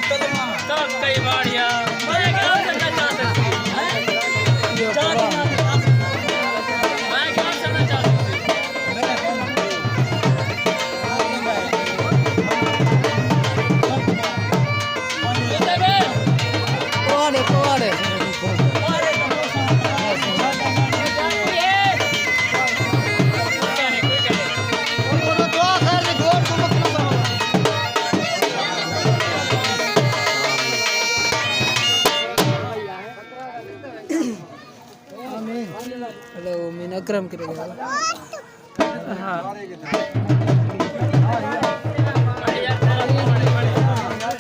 सब कई बढ़िया मैं क्या करना चाहता हूँ मैं क्या करना चाहता हूँ हेलो मीन अक्रम करेगा हाँ